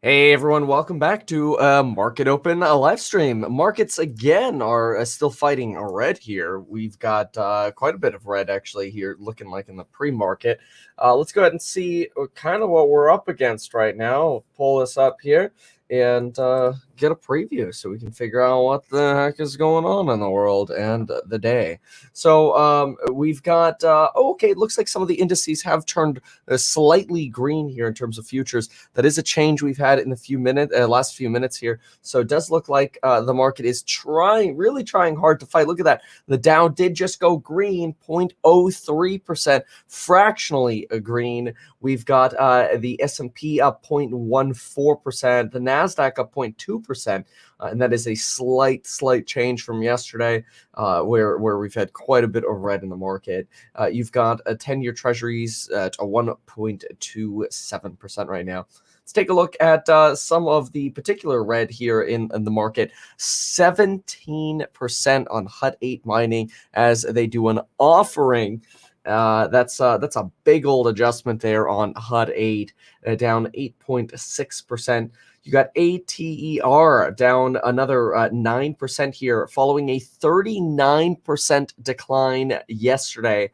Hey everyone, welcome back to Market Open live stream. Markets again are still fighting red here. We've got quite a bit of red actually here, looking like in the pre-market. Let's go ahead and see kind of what we're up against right now. Pull this up here and get a preview so we can figure out what the heck is going on in the world and the day. So we've got, okay, it looks like some of the indices have turned slightly green here in terms of futures. That is a change we've had in the last few minutes here. So it does look like the market is really trying hard to fight. Look at that. The Dow did just go green, 0.03%, fractionally green. We've got the S&P up 0.14%, the NASDAQ up 0.2%, and that is a slight change from yesterday, where we've had quite a bit of red in the market. You've got 10-year treasuries at a 1.27% right now. Let's take a look at some of the particular red here in the market. 17% on Hut 8 mining as they do an offering. That's a big old adjustment there on Hut 8, down 8.6%. You got ATER down another 9% here, following a 39% decline yesterday,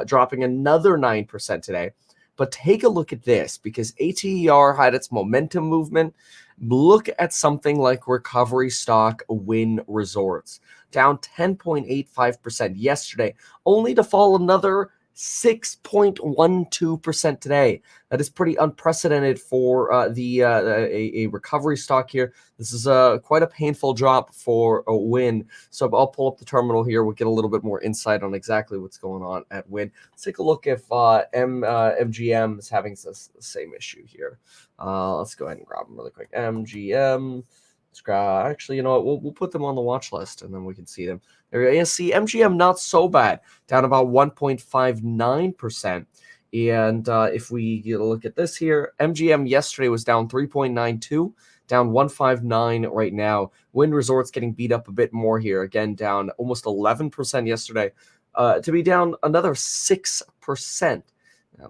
dropping another 9% today. But take a look at this, because ATER had its momentum movement. Look at something like recovery stock Wynn Resorts, down 10.85% yesterday, only to fall another 6.12% today. That is pretty unprecedented for a recovery stock here. This is quite a painful drop for a Wynn. So I'll pull up the terminal here. We'll get a little bit more insight on exactly what's going on at Wynn. Let's take a look if MGM is having the same issue here. Let's go ahead and grab them really quick. MGM. Actually, you know what? We'll put them on the watch list, and then we can see them. There you see MGM not so bad, down about 1.59%. And if we get a look at this here, MGM yesterday was down 3.92, down 159 right now. Wynn Resorts getting beat up a bit more here, again down almost 11% yesterday, to be down another 6%.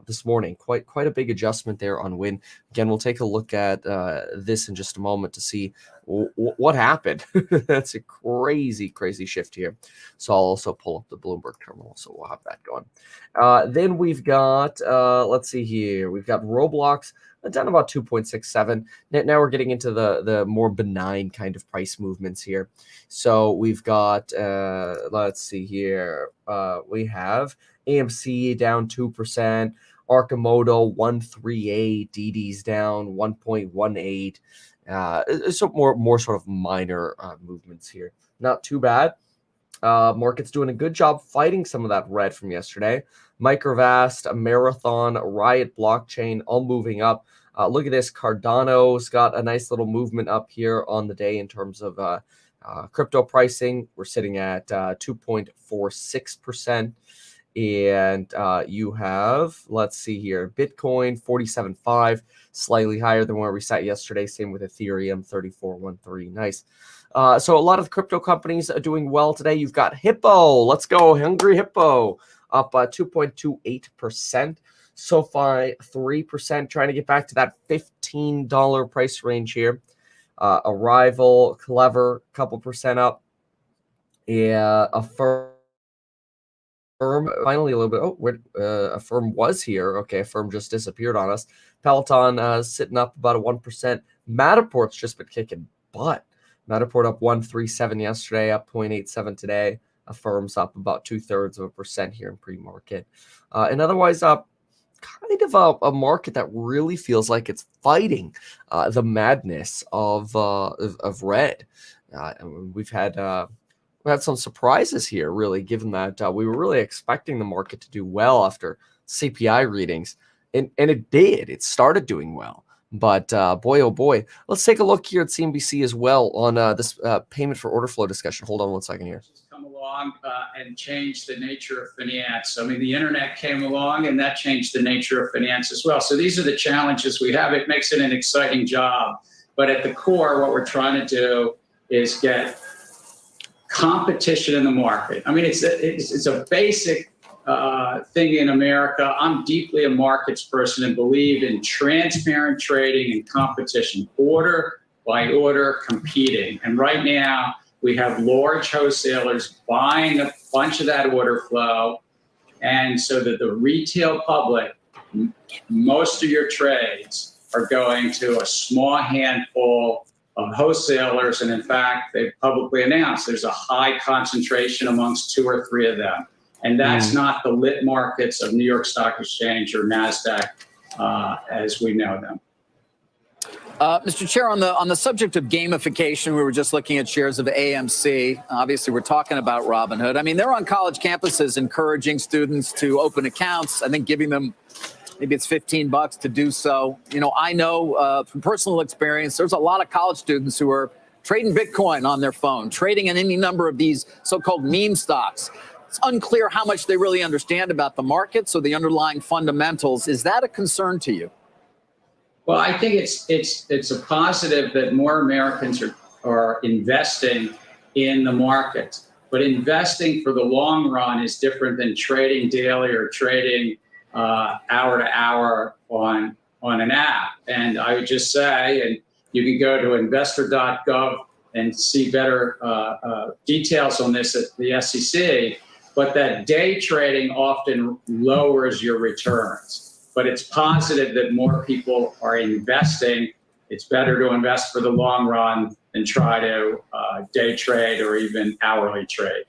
This morning, quite a big adjustment there on Wynn. Again, we'll take a look at this in just a moment to see what happened. That's a crazy shift here. So I'll also pull up the Bloomberg terminal, so we'll have that going. Then we've got, let's see here, we've got Roblox down about 2.67. Now we're getting into the more benign kind of price movements here. So we've got, let's see here, we have AMC down 2%, Arcimoto 138, DD's down 1.18. So more sort of minor movements here. Not too bad. Market's doing a good job fighting some of that red from yesterday. Microvast, Marathon, Riot Blockchain, all moving up. Look at this. Cardano's got a nice little movement up here on the day in terms of crypto pricing. We're sitting at 2.46%. And you have, let's see here, Bitcoin 47.5, slightly higher than where we sat yesterday. Same with Ethereum 34.13. Nice. So a lot of crypto companies are doing well today. You've got Hippo. Let's go, Hungry Hippo, up 2.28%. SoFi 3%, trying to get back to that $15 price range here. Arrival, Clever, couple percent up. Yeah, Affirm finally a little bit. Oh, Affirm was here. Okay, Affirm just disappeared on us. Peloton sitting up about a 1%. Matterport's just been kicking butt. Matterport up 1.37 yesterday, up 0.87 today. Affirm's up about 0.2% here in pre-market. And otherwise up kind of a market that really feels like it's fighting the madness of red. We've had some surprises here, really, given that we were really expecting the market to do well after CPI readings, and it did. It started doing well, but boy, oh boy. Let's take a look here at CNBC as well on this payment for order flow discussion. Hold on one second here. Come along and change the nature of finance. I mean, the internet came along, and that changed the nature of finance as well. So these are the challenges we have. It makes it an exciting job, but at the core, what we're trying to do is get competition in the market. I mean, it's a basic thing in America. I'm deeply a markets person and believe in transparent trading and competition, order by order competing. And right now we have large wholesalers buying a bunch of that order flow. And so that the retail public, most of your trades are going to a small handful of wholesalers. And in fact, they've publicly announced there's a high concentration amongst 2 or 3 of them. And that's not the lit markets of New York Stock Exchange or NASDAQ as we know them. Mr. Chair, on the subject of gamification, we were just looking at shares of AMC. Obviously, we're talking about Robinhood. I mean, they're on college campuses encouraging students to open accounts. I think giving them maybe it's $15 to do so. You know, I know from personal experience, there's a lot of college students who are trading Bitcoin on their phone, trading in any number of these so-called meme stocks. It's unclear how much they really understand about the markets or the underlying fundamentals. Is that a concern to you? Well, I think it's a positive that more Americans are investing in the market. But investing for the long run is different than trading daily or trading hour to hour on an app. And I would just say, and you can go to investor.gov and see better details on this at the SEC, but that day trading often lowers your returns. But it's positive that more people are investing. It's better to invest for the long run than try to day trade or even hourly trade.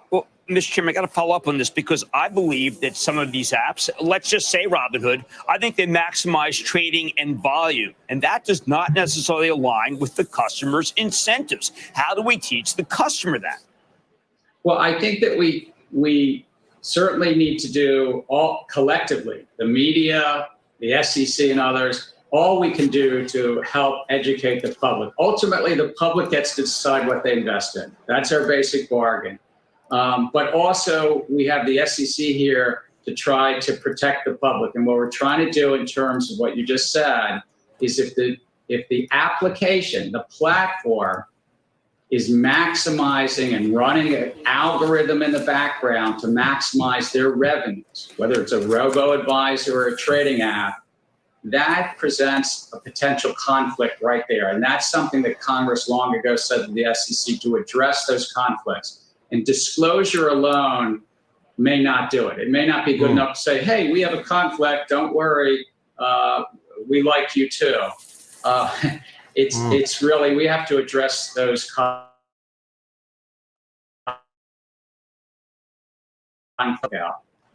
Well, Mr. Chairman, I got to follow up on this because I believe that some of these apps, let's just say Robinhood, I think they maximize trading and volume, and that does not necessarily align with the customer's incentives. How do we teach the customer that? Well, I think that we certainly need to do all collectively, the media, the SEC and others, all we can do to help educate the public. Ultimately, the public gets to decide what they invest in. That's our basic bargain. But also we have the SEC here to try to protect the public. And what we're trying to do in terms of what you just said is if the application, the platform is maximizing and running an algorithm in the background to maximize their revenues, whether it's a robo-advisor or a trading app, that presents a potential conflict right there. And that's something that Congress long ago said to the SEC to address those conflicts. And disclosure alone may not do it. It may not be good enough to say, hey, we have a conflict, don't worry, we like you too. It's really, we have to address those conflicts.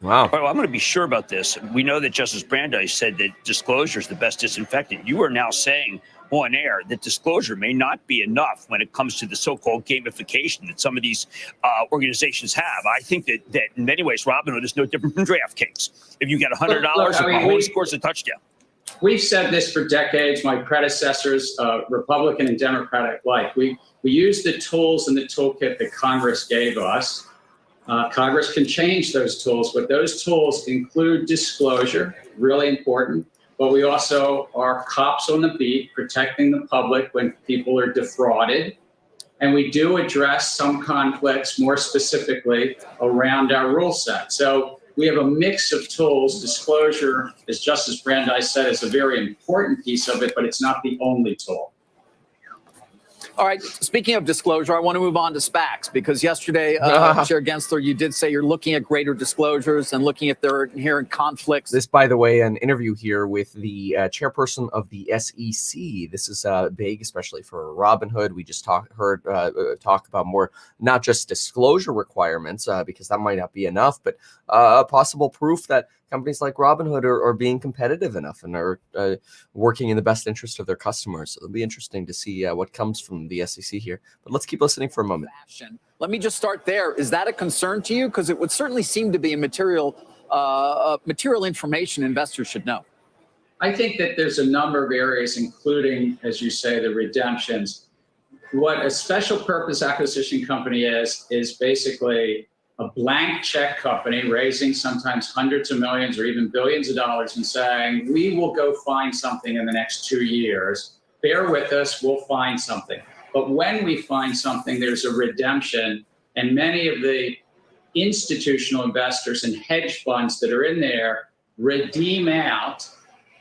Wow. Well, I'm going to be sure about this. We know that Justice Brandeis said that disclosure is the best disinfectant. You are now saying on air that disclosure may not be enough when it comes to the so-called gamification that some of these organizations have. I think that in many ways, Robinhood is no different from DraftKings. If you get $100, Mahomes scores a touchdown. We've said this for decades. My predecessors, Republican and Democratic alike, we use the tools in the toolkit that Congress gave us. Congress can change those tools, but those tools include disclosure, really important. But we also are cops on the beat, protecting the public when people are defrauded. And we do address some conflicts more specifically around our rule set. So we have a mix of tools. Disclosure, as Justice Brandeis said, is a very important piece of it, but it's not the only tool. All right. Speaking of disclosure, I want to move on to SPACs because yesterday, Chair Gensler, you did say you're looking at greater disclosures and looking if there are inherent conflicts. This, by the way, an interview here with the chairperson of the SEC. This is big, especially for Robinhood. We just heard talk about more, not just disclosure requirements, because that might not be enough, but possible proof that companies like Robinhood are being competitive enough and are working in the best interest of their customers. So it'll be interesting to see what comes from the SEC here. But let's keep listening for a moment. Let me just start there. Is that a concern to you? Because it would certainly seem to be a material information investors should know. I think that there's a number of areas, including, as you say, the redemptions. What a special purpose acquisition company is basically a blank check company raising sometimes hundreds of millions or even billions of dollars and saying, we will go find something in the next 2 years. Bear with us, we'll find something. But when we find something, there's a redemption. And many of the institutional investors and hedge funds that are in there redeem out,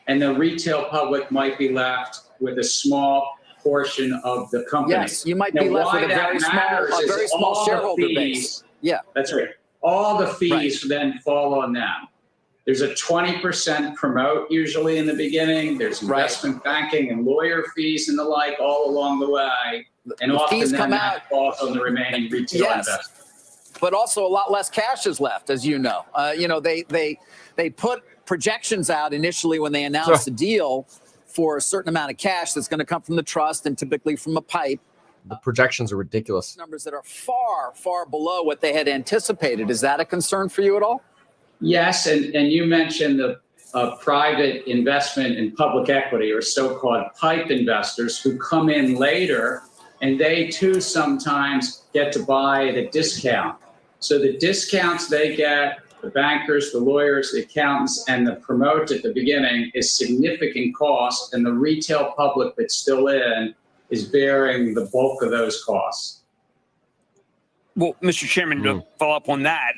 and the retail public might be left with a small portion of the company. Yes, you might be left with a very small shareholder base. Yeah, that's right. All the fees then fall on them. There's a 20% promote usually in the beginning. There's investment banking and lawyer fees and the like all along the way. And often fees come that out falls on the remaining retail investors. But also a lot less cash is left, as you know. They put projections out initially when they announced the deal for a certain amount of cash that's going to come from the trust and typically from a pipe. The projections are ridiculous. Numbers that are far, far below what they had anticipated. Is that a concern for you at all? Yes, and you mentioned the private investment in public equity, or so-called pipe investors, who come in later, and they too sometimes get to buy at a discount. So the discounts they get, the bankers, the lawyers, the accountants, and the promote at the beginning is significant cost, and the retail public that's still in is bearing the bulk of those costs. Well, Mr. Chairman, to follow up on that,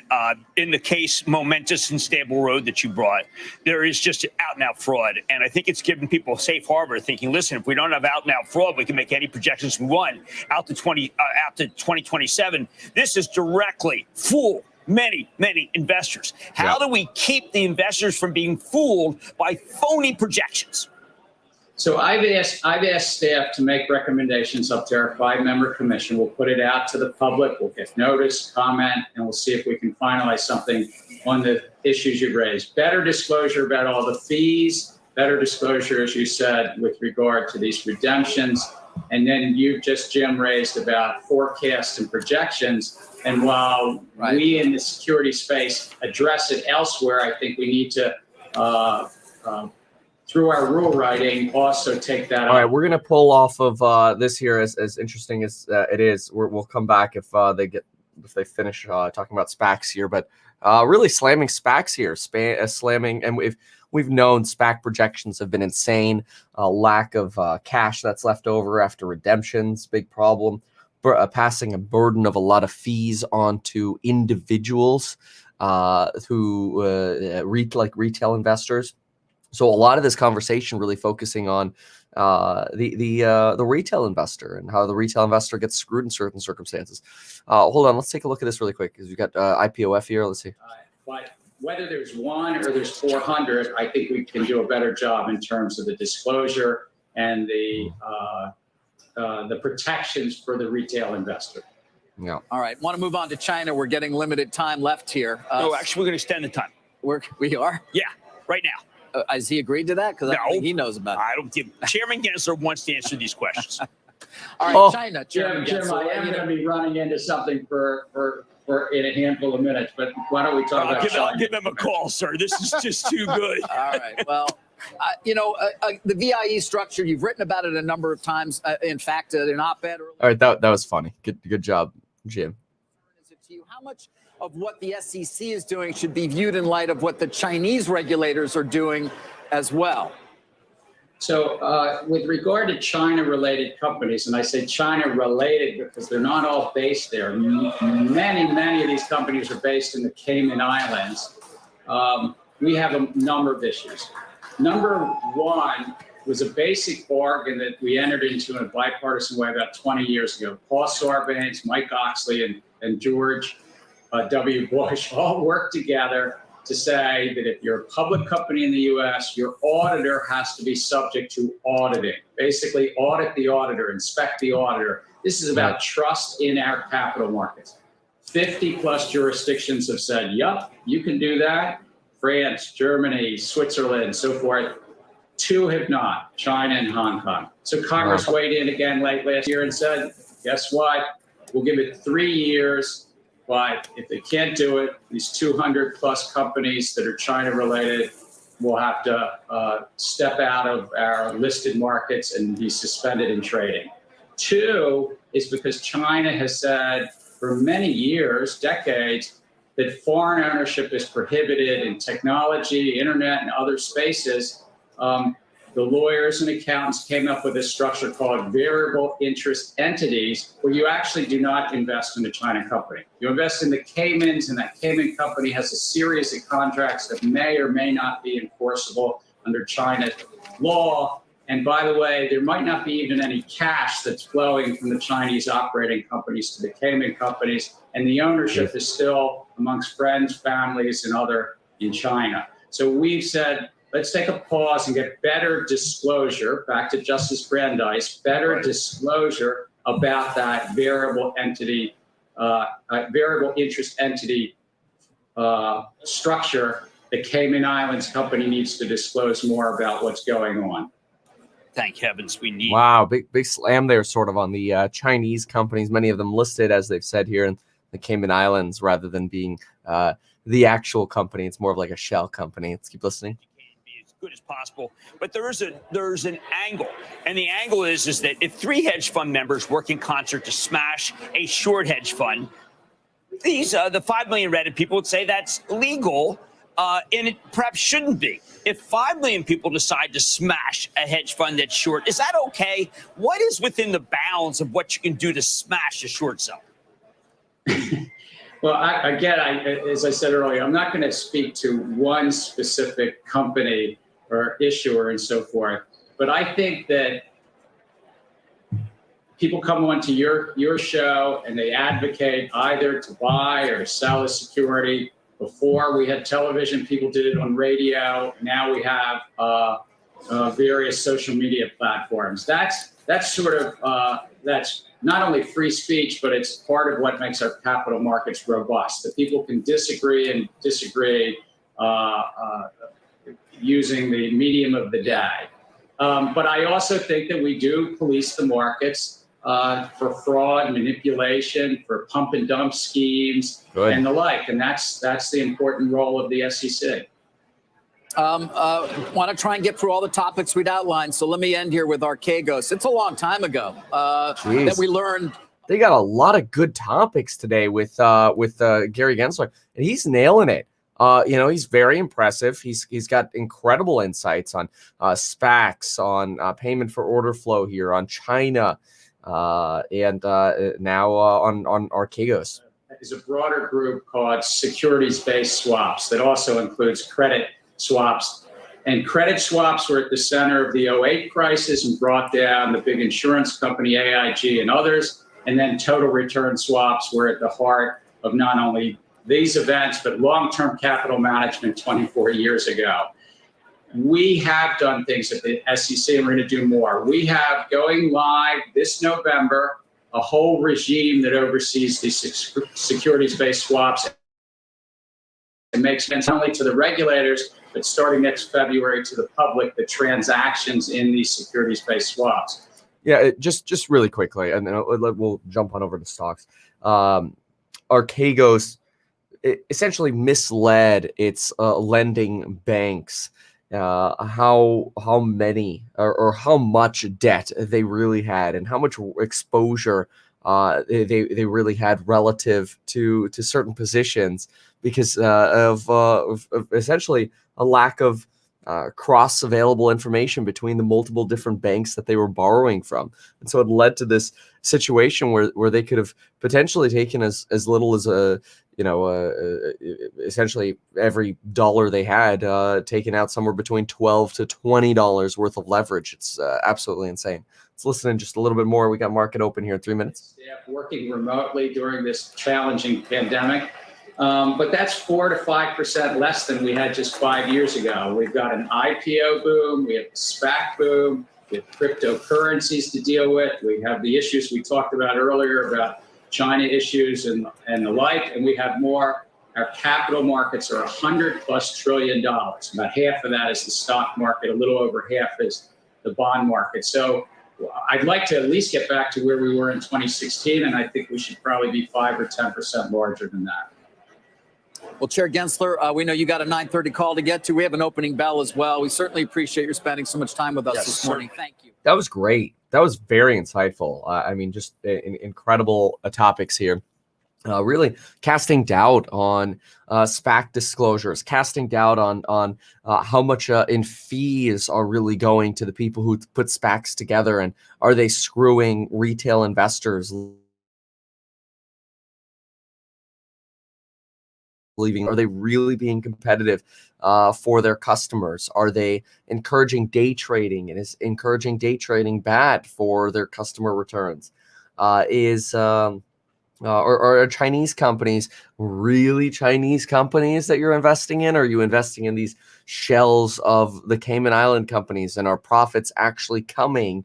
in the case Momentous and Stable Road that you brought, there is just out and out fraud. And I think it's given people a safe harbor, thinking, listen, if we don't have out and out fraud, we can make any projections we want out to 2027. This is directly fool many investors. How do we keep the investors from being fooled by phony projections? So I've asked staff to make recommendations up to our 5-member commission. We'll put it out to the public. We'll get notice, comment, and we'll see if we can finalize something on the issues you've raised. Better disclosure about all the fees, better disclosure, as you said, with regard to these redemptions. And then you just, Jim, raised about forecasts and projections. And while we in the security space address it elsewhere, I think we need to through our rule writing, also take that. All right, we're gonna pull off of this here, as interesting as it is. We'll come back if they finish talking about SPACs here, but really slamming SPACs here, slamming, and we've known SPAC projections have been insane. Lack of cash that's left over after redemptions, big problem. Passing a burden of a lot of fees onto individuals who like retail investors. So a lot of this conversation really focusing on the retail investor and how the retail investor gets screwed in certain circumstances. Hold on, let's take a look at this really quick because we've got IPOF here. Let's see. But whether there's 1 or there's 400, I think we can do a better job in terms of the disclosure and the protections for the retail investor. Yeah. All right. Want to move on to China? We're getting limited time left here. No, actually, we're going to extend the time. We are? Yeah, right now. Has he agreed to that? Because I don't think he knows about it. I don't give. Chairman Gensler wants to answer these questions. All right, China. Jim, I am going to be running into something for in a handful of minutes, but why don't we talk about China? I'll give him a call, sir. This is just too good. All right. Well, the VIE structure, you've written about it a number of times. In fact, an op-ed. All right, that was funny. Good job, Jim. How much of what the SEC is doing should be viewed in light of what the Chinese regulators are doing as well? So with regard to China-related companies, and I say China-related because they're not all based there. Many of these companies are based in the Cayman Islands. We have a number of issues. Number one was a basic bargain that we entered into in a bipartisan way about 20 years ago. Paul Sarbanes, Mike Oxley, and George W. Bush all worked together to say that if you're a public company in the U.S., your auditor has to be subject to auditing. Basically, audit the auditor, inspect the auditor. This is about trust in our capital markets. 50+ jurisdictions have said, yep, you can do that. France, Germany, Switzerland, so forth. 2 have not, China and Hong Kong. So Congress weighed in again late last year and said, guess what? We'll give it 3 years. But if they can't do it, these 200+ companies that are China-related will have to step out of our listed markets and be suspended in trading. 2 is because China has said for many years, decades, that foreign ownership is prohibited in technology, internet, and other spaces. the lawyers and accountants came up with a structure called variable interest entities, where you actually do not invest in a China company. You invest in the Caymans, and that Cayman company has a series of contracts that may or may not be enforceable under China law. And by the way, there might not be even any cash that's flowing from the Chinese operating companies to the Cayman companies, and the ownership is still amongst friends, families, and other in China. So we've said, let's take a pause and get better disclosure, back to Justice Brandeis, better disclosure about that variable entity, variable interest entity structure. The Cayman Islands company needs to disclose more about what's going on. Thank heavens we need. Wow, big slam there sort of on the Chinese companies, many of them listed, as they've said here, in the Cayman Islands, rather than being the actual company. It's more of like a shell company. Let's keep listening. As good as possible, but there's an angle, and the angle is that if 3 hedge fund members work in concert to smash a short hedge fund, these the 5 million Reddit people would say that's legal, and it perhaps shouldn't be. If 5 million people decide to smash a hedge fund that's short, is that okay? What is within the bounds of what you can do to smash a short sell? Well, as I said earlier, I'm not going to speak to one specific company or issuer and so forth, but I think that people come onto your show and they advocate either to buy or sell a security. Before we had television, people did it on radio. Now we have various social media platforms. That's sort of that's not only free speech, but it's part of what makes our capital markets robust. That people can disagree using the medium of the day. But I also think that we do police the markets for fraud, manipulation, for pump and dump schemes, and the like. And that's the important role of the SEC. Want to try and get through all the topics we'd outlined. So let me end here with Archegos. It's a long time ago that we learned. They got a lot of good topics today with Gary Gensler, and he's nailing it. He's very impressive. He's got incredible insights on SPACs, on payment for order flow here, on China, and now on Archegos. There's a broader group called securities-based swaps that also includes credit swaps. And credit swaps were at the center of the 2008 crisis and brought down the big insurance company AIG and others. And then total return swaps were at the heart of not only these events, but long-term capital management 24 years ago. We have done things at the SEC, and we're going to do more. We have going live this November a whole regime that oversees these securities-based swaps and makes sense not only to the regulators, but starting next February to the public, the transactions in these securities-based swaps. Yeah, just really quickly, and then we'll jump on over to stocks. Archegos essentially misled its lending banks how many or how much debt they really had and how much exposure they really had relative to certain positions because of essentially a lack of cross available information between the multiple different banks that they were borrowing from. And so it led to this situation where they could have potentially taken as little as essentially every dollar they had taken out somewhere between $12 to $20 worth of leverage. It's absolutely insane. Let's listen in just a little bit more. We got market open here in 3 minutes. Staff working remotely during this challenging pandemic. But that's 4 to 5% less than we had just 5 years ago. We've got an IPO boom, we have a SPAC boom, we have cryptocurrencies to deal with, we have the issues we talked about earlier about China issues and the like, and we have more. Our capital markets are $100+ trillion. About half of that is the stock market, a little over half is the bond market. So I'd like to at least get back to where we were in 2016, and I think we should probably be 5 or 10% larger than that. Well, Chair Gensler, we know you got a 9:30 call to get to. We have an opening bell as well. We certainly appreciate your spending so much time with us this morning. Thank you. That was great. That was very insightful. Just incredible topics here. really casting doubt on SPAC disclosures, casting doubt on how much in fees are really going to the people who put SPACs together, and are they screwing retail investors, leaving? Are they really being competitive for their customers? Are they encouraging day trading, and is encouraging day trading bad for their customer returns? Or are Chinese companies really Chinese companies that you're investing in? Or are you investing in these shells of the Cayman Island companies, and are profits actually coming,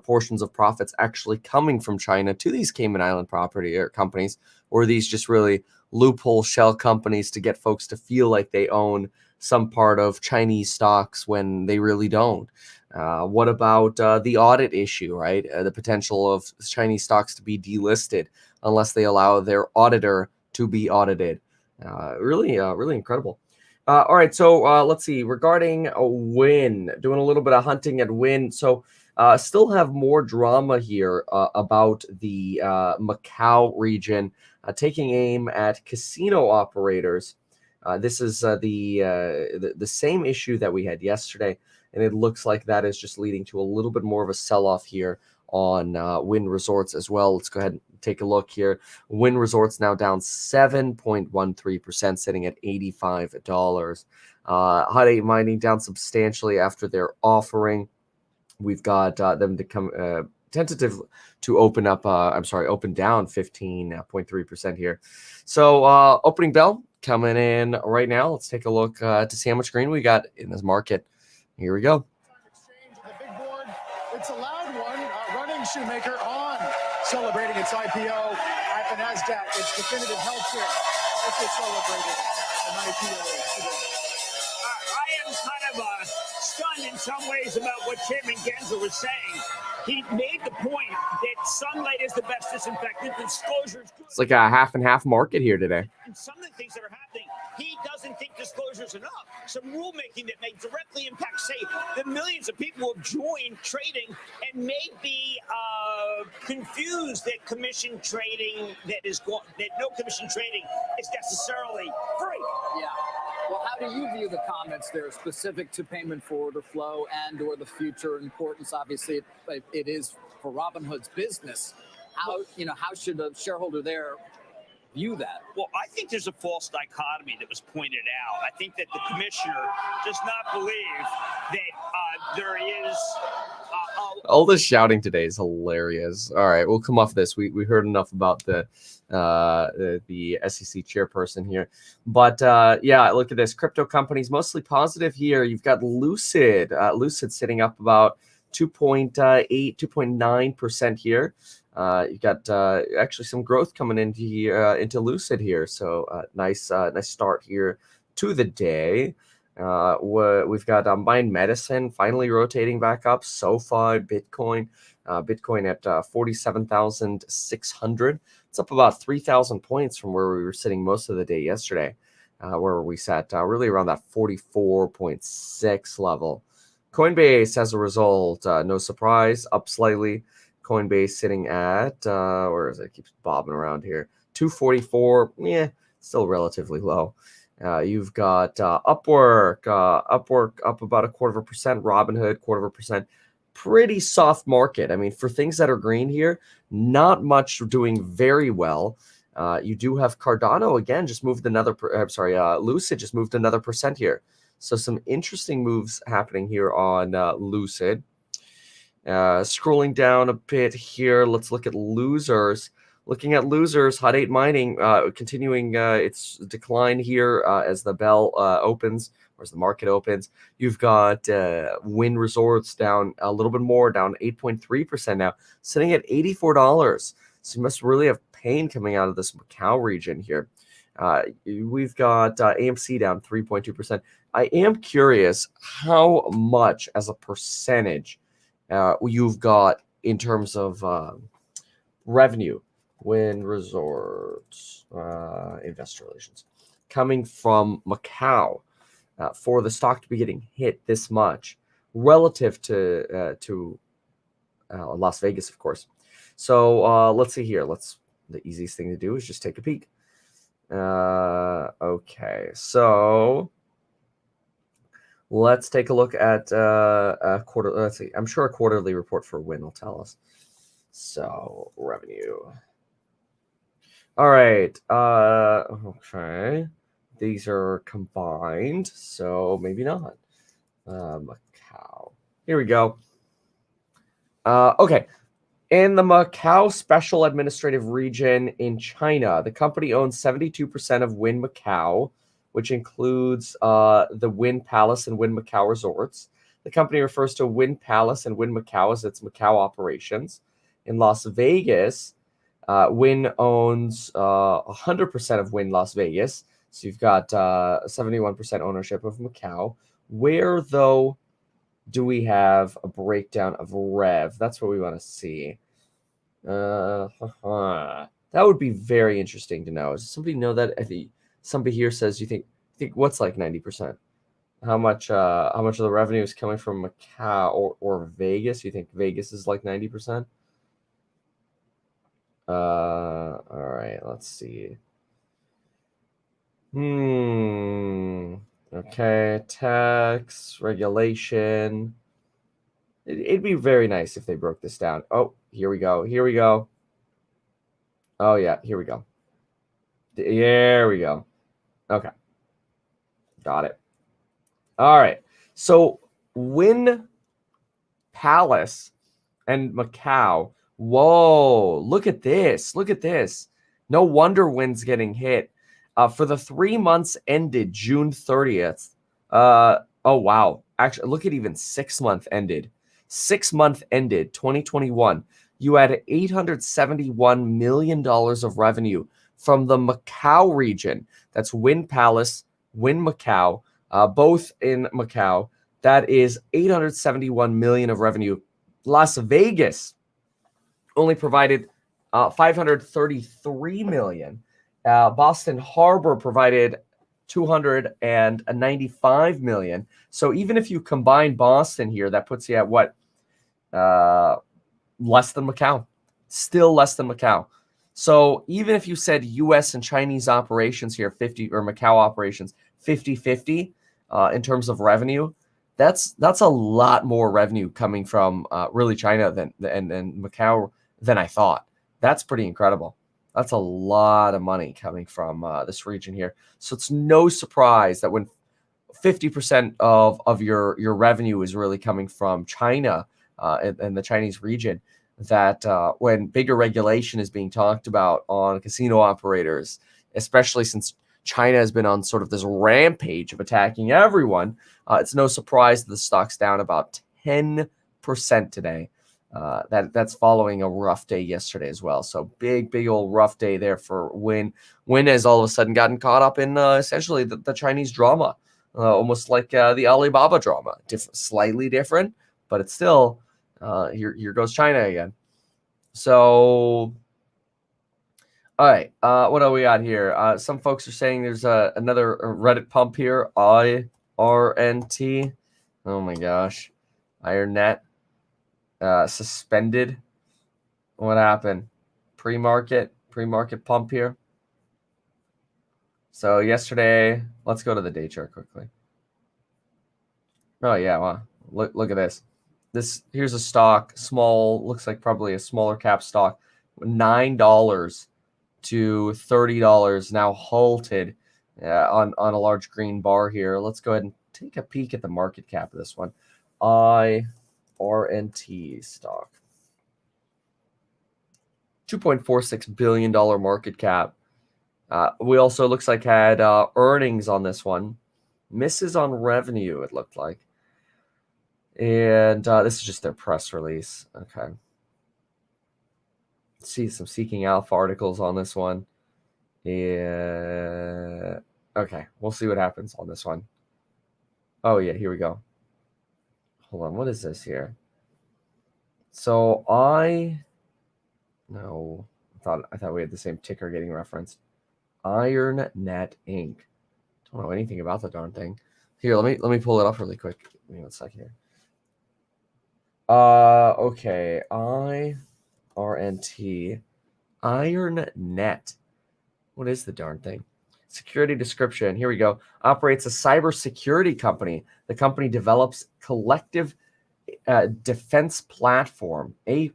portions of profits actually coming from China to these Cayman Island property or companies? Or are these just really loophole shell companies to get folks to feel like they own some part of Chinese stocks when they really don't? What about the audit issue, right? The potential of Chinese stocks to be delisted unless they allow their auditor to be audited. Really incredible. All right, so let's see. Regarding Win, doing a little bit of hunting at Win. So still have more drama here about the Macau region, taking aim at casino operators. This is the same issue that we had yesterday, and it looks like that is just leading to a little bit more of a sell-off here on Wynn Resorts as well. Let's go ahead and take a look here. Wynn Resorts now down 7.13%, sitting at $85. Hut 8 Mining down substantially after their offering. We've got them to come tentative to open up. Open down 15.3% here. So opening bell coming in right now. Let's take a look to see how much green we got in this market. Here we go. The big board, it's a loud one. Running Shoemaker on, celebrating its IPO at the NASDAQ. It's Definitive Healthcare. Also celebrating an IPO today. I am kind of stunned in some ways about what Chairman Gensler was saying. He made the point that sunlight is the best disinfectant. Disclosure is good. It's like a half and half market here today. And some of the things that are happening, he doesn't think disclosure is enough. Some rulemaking that may directly impact, say, the millions of people who have joined trading and may be confused that commission trading that no commission trading is necessarily free. Yeah. Well, how do you view the comments there specific to payment for order flow and or the future importance? Obviously, it is for Robinhood's business. How should a shareholder there view that? Well, I think there's a false dichotomy that was pointed out. I think that the commissioner does not believe that there is... All this shouting today is hilarious. All right, we'll come off this. We heard enough about the SEC chairperson here, but yeah, look at this. Crypto companies mostly positive here. You've got Lucid sitting up about 2.9% here. You got actually some growth coming into Lucid here. So nice start here to the day. We've got Mind Medicine finally rotating back up. SoFi, Bitcoin at 47,600. It's up about 3,000 points from where we were sitting most of the day yesterday, where we sat really around that 44.6 level. Coinbase, as a result, no surprise, up slightly. Coinbase sitting at where is it? It keeps bobbing around here. 244. Yeah, still relatively low. You've got Upwork up about 0.25%. Robinhood 0.25%. Pretty soft market. I mean, for things that are green here, not much doing very well. You do have Cardano again, just moved another. Lucid just moved another percent here. So some interesting moves happening here on Lucid. Scrolling down a bit here, let's look at losers. Looking at losers, Hut 8 Mining continuing its decline here as the bell opens, or as the market opens. You've got Wynn Resorts down a little bit more, down 8.3% now, sitting at $84. So you must really have pain coming out of this Macau region here. We've got AMC down 3.2%. I am curious how much as a percentage you've got in terms of revenue. Wynn Resorts investor relations coming from Macau for the stock to be getting hit this much relative to Las Vegas, of course. So let's see here. Let's the easiest thing to do is just take a peek. Okay, so let's take a look at a quarter. Let's see. I'm sure a quarterly report for Win will tell us. So revenue. All right. Okay. These are combined, so maybe not. Macau. Here we go. Okay. In the Macau Special Administrative Region in China, the company owns 72% of Wynn Macau, which includes the Wynn Palace and Wynn Macau resorts. The company refers to Wynn Palace and Wynn Macau as its Macau operations. In Las Vegas, Wynn owns 100% of Wynn Las Vegas. So you've got 71% ownership of Macau. Where, though, do we have a breakdown of rev? That's what we want to see. That would be very interesting to know. Does somebody know that? I think somebody here says you think what's like 90%? How much of the revenue is coming from Macau or Vegas? You think Vegas is like 90%? All right, let's see. Okay, tax, regulation. It'd be very nice if they broke this down. Oh, here we go. Here we go. Oh, yeah, here we go. There we go. Okay. Got it. All right. So Wynn Palace and Macau. Whoa, look at this. Look at this. No wonder Wynn's getting hit. For the 3 months ended June 30th. Oh, wow. Actually, look at even 6 month ended. 6 month ended 2021. You had $871 million of revenue from the Macau region. That's Wynn Palace, Wynn Macau, both in Macau. That is $871 million of revenue. Las Vegas only provided $533 million. Boston Harbor provided $295 million. So even if you combine Boston here, that puts you at what? Less than Macau. Still less than Macau. So even if you said U.S. and Chinese operations here, 50, or Macau operations, 50-50 in terms of revenue, that's a lot more revenue coming from really China than Macau than I thought. That's pretty incredible. That's a lot of money coming from this region here. So it's no surprise that when 50% of your revenue is really coming from China and the Chinese region, that when bigger regulation is being talked about on casino operators, especially since China has been on sort of this rampage of attacking everyone, it's no surprise that the stock's down about 10% today. That's following a rough day yesterday as well. So big old rough day there for Wynn. Wynn has all of a sudden gotten caught up in essentially the Chinese drama, almost like the Alibaba drama. Slightly different, but it's still here goes China again. So all right, what do we got here? Some folks are saying there's another Reddit pump here, IRNT. Oh my gosh, IronNet. Suspended. What happened? Pre-market pump here. So yesterday, let's go to the day chart quickly. Oh yeah, wow. Look at this. Here's a stock, small, looks like probably a smaller cap stock, $9 to $30 now halted on a large green bar here. Let's go ahead and take a peek at the market cap of this one. IRNT stock. $2.46 billion market cap. We also looks like had earnings on this one. Misses on revenue, it looked like. And this is just their press release. Okay. See some Seeking Alpha articles on this one. Yeah. Okay, we'll see what happens on this one. Oh yeah, here we go. Hold on, what is this here? So I thought we had the same ticker getting referenced. IronNet Inc. Don't know anything about the darn thing. Here, let me pull it up really quick. Give me 1 second here. Okay, IRNT. IronNet. What is the darn thing? Security description. Here we go. Operates a cybersecurity company. The company develops collective defense platform, a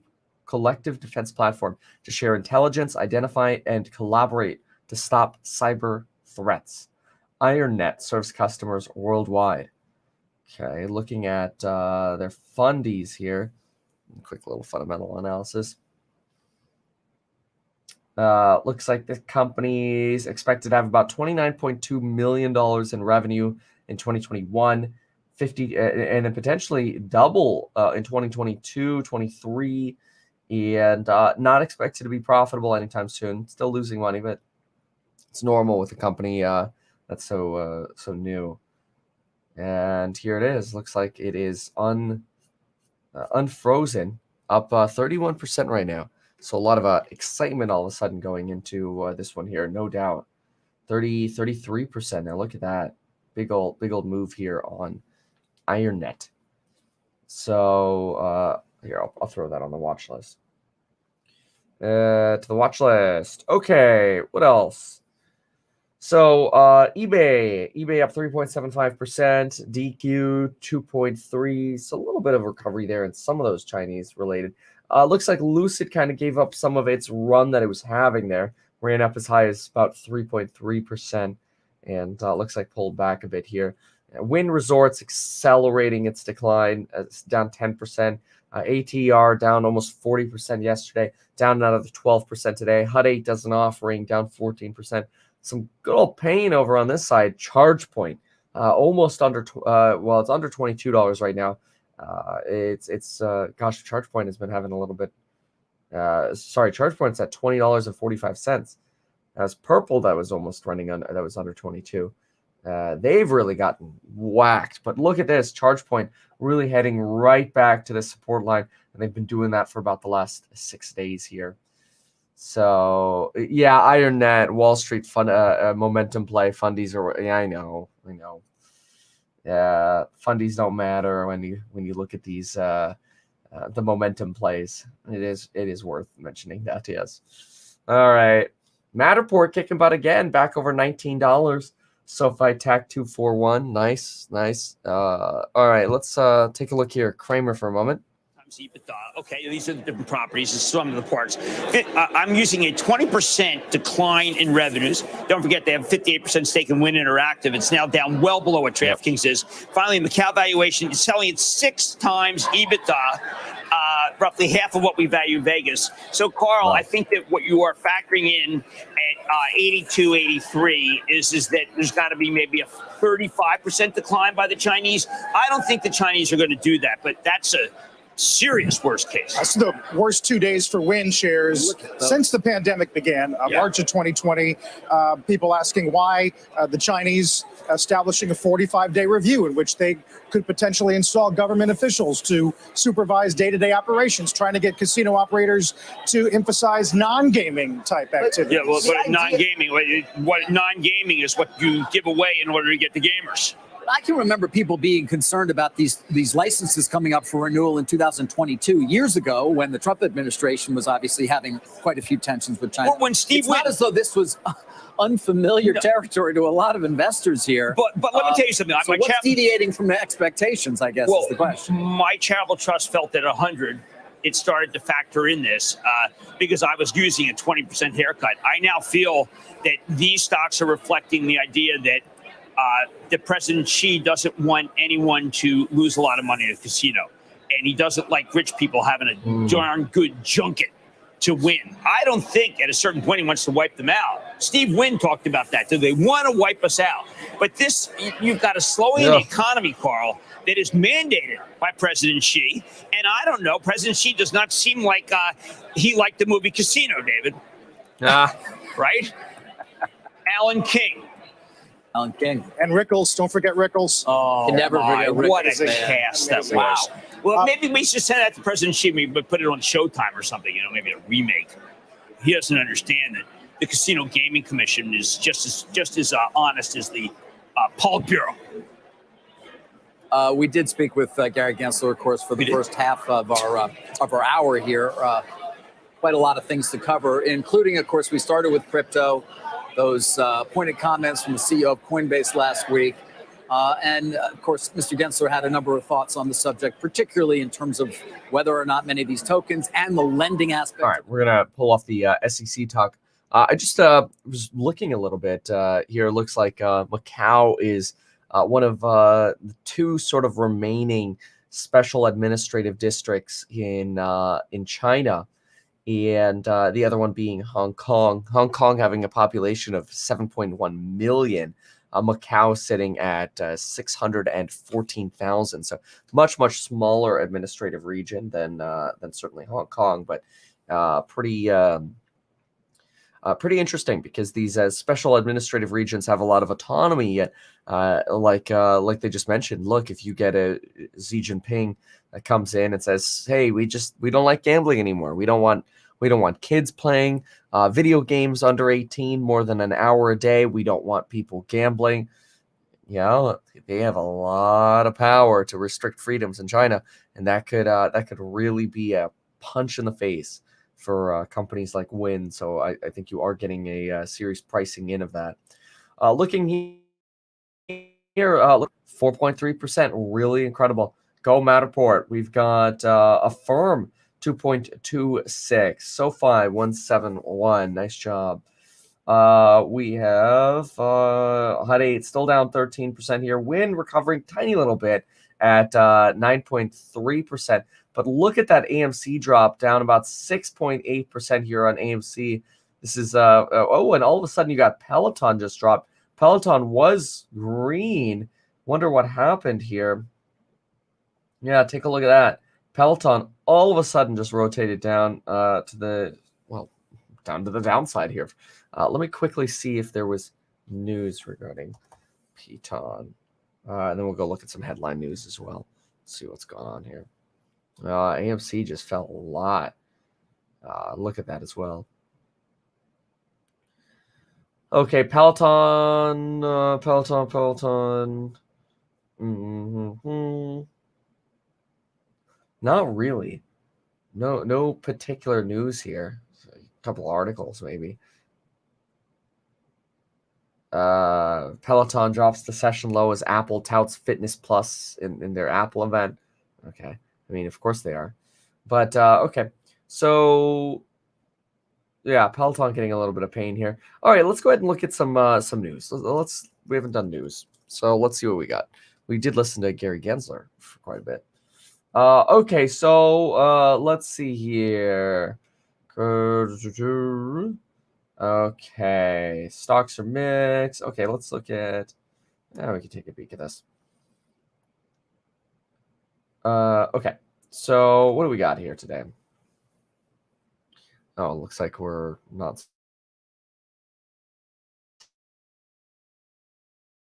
collective defense platform to share intelligence, identify, and collaborate to stop cyber threats. IronNet serves customers worldwide. Okay, looking at their fundies here. Quick little fundamental analysis. Looks like the company's expected to have about $29.2 million in revenue in 2021, 50, and then potentially double in 2022, 23, and not expected to be profitable anytime soon. Still losing money, but it's normal with a company that's so new. And here it is. Looks like it is unfrozen, up 31% right now. So a lot of excitement all of a sudden going into this one here, no doubt. 33%. Now look at that. Big old move here on IronNet. So here, I'll throw that on the watch list. To the watch list. Okay, what else? So eBay up 3.75%, DQ 2.3%. So a little bit of recovery there in some of those Chinese related. Looks like Lucid kind of gave up some of its run that it was having there. Ran up as high as about 3.3%, and looks like pulled back a bit here. Wynn Resorts accelerating its decline. It's down 10%. ATR down almost 40% yesterday, down another 12% today. Hut 8 does an offering, down 14%. Some good old pain over on this side. ChargePoint, almost under, well, it's under $22 right now. Gosh, ChargePoint has been having a little bit. ChargePoint's at $20.45. As Purple, that was almost running on, that was under 22. They've really gotten whacked. But look at this, ChargePoint really heading right back to the support line, and they've been doing that for about the last 6 days here. So yeah, IronNet, Wall Street fund, momentum play, fundies are. Yeah, I know. Fundies don't matter when you look at these the momentum plays. It is worth mentioning that. Yes. All right, Matterport kicking butt again, back over $19. SoFi TAC 241, nice. All right, let's take a look here. Kramer for a moment. EBITDA. Okay, these are the different properties, the sum of the parts. I'm using a 20% decline in revenues. Don't forget they have 58% stake in Wynn Interactive. It's now down well below what DraftKings is. Finally, Macau valuation is selling at 6 times EBITDA, roughly half of what we value Vegas. So, Carl, I think that what you are factoring in at 82, 83 is that there's got to be maybe a 35% decline by the Chinese. I don't think the Chinese are going to do that, but that's a serious worst case. That's the worst 2 days for Wynn shares since the pandemic began, March of 2020. People asking why the Chinese establishing a 45-day review in which they could potentially install government officials to supervise day-to-day operations, trying to get casino operators to emphasize non-gaming type activities. Yeah, well, but non-gaming is what you give away in order to get the gamers. I can remember people being concerned about these licenses coming up for renewal in 2022, years ago, when the Trump administration was obviously having quite a few tensions with China. Or when Steve It's not as though this was unfamiliar territory to a lot of investors here. But let me tell you something. So what's deviating from the expectations, I guess, is the question. My charitable trust felt that 100, it started to factor in this because I was using a 20% haircut. I now feel that these stocks are reflecting the idea that President Xi doesn't want anyone to lose a lot of money at the casino. And he doesn't like rich people having a darn good junket to win. I don't think at a certain point he wants to wipe them out. Steve Wynn talked about that. Do they want to wipe us out? But this, you've got a slowing in the economy, Carl, that is mandated by President Xi. And I don't know, President Xi does not seem like he liked the movie Casino, David. Right? Alan King. Alan King. And Rickles, don't forget Rickles. Oh, never forget Rickles. What a cast that was. Wow. Well, maybe we should send that to President Xi, but put it on Showtime or something, maybe a remake. He doesn't understand that the Casino Gaming Commission is just as honest as the Politburo. We did speak with Gary Gensler, of course, for the first half of our hour here. quite a lot of things to cover, including, of course, we started with crypto, those pointed comments from the CEO of Coinbase last week. And of course, Mr. Gensler had a number of thoughts on the subject, particularly in terms of whether or not many of these tokens and the lending aspect. All right, we're going to pull off the SEC talk. I just was looking a little bit here. It looks like Macau is one of the two sort of remaining special administrative districts in China, and the other one being Hong Kong. Hong Kong having a population of 7.1 million. Macau sitting at 614,000, so much smaller administrative region than certainly Hong Kong, but pretty interesting because these special administrative regions have a lot of autonomy. Yet, like they just mentioned, look, if you get a Xi Jinping that comes in and says, "Hey, we don't like gambling anymore. We don't want kids playing video games under 18 more than an hour a day. We don't want people gambling." Yeah, they have a lot of power to restrict freedoms in China, and that could really be a punch in the face for companies like Win. So I think you are getting a serious pricing in of that. Looking here, 4.3%, really incredible. Go Matterport. We've got Affirm 2.26, SoFi 171. Nice job. We have Hut 8 still down 13% here. Win recovering tiny little bit at 9.3%. But look at that AMC drop, down about 6.8% here on AMC. This is and all of a sudden you got Peloton just dropped. Peloton was green. Wonder what happened here. Yeah, take a look at that. Peloton all of a sudden just rotated down down to the downside here. Let me quickly see if there was news regarding Peloton. And then we'll go look at some headline news as well. See what's going on here. AMC just fell a lot. Look at that as well. Okay, Peloton. Not really. No particular news here. A couple articles maybe. Peloton drops the session low as Apple touts Fitness Plus in their Apple event. Okay. I mean, of course they are. But, okay. So, yeah, Peloton getting a little bit of pain here. All right, let's go ahead and look at some news. We haven't done news. So let's see what we got. We did listen to Gary Gensler for quite a bit. Okay, so let's see here. Okay, stocks are mixed. Okay, let's look at. We can take a peek at this. Okay, so what do we got here today? Oh, looks like we're not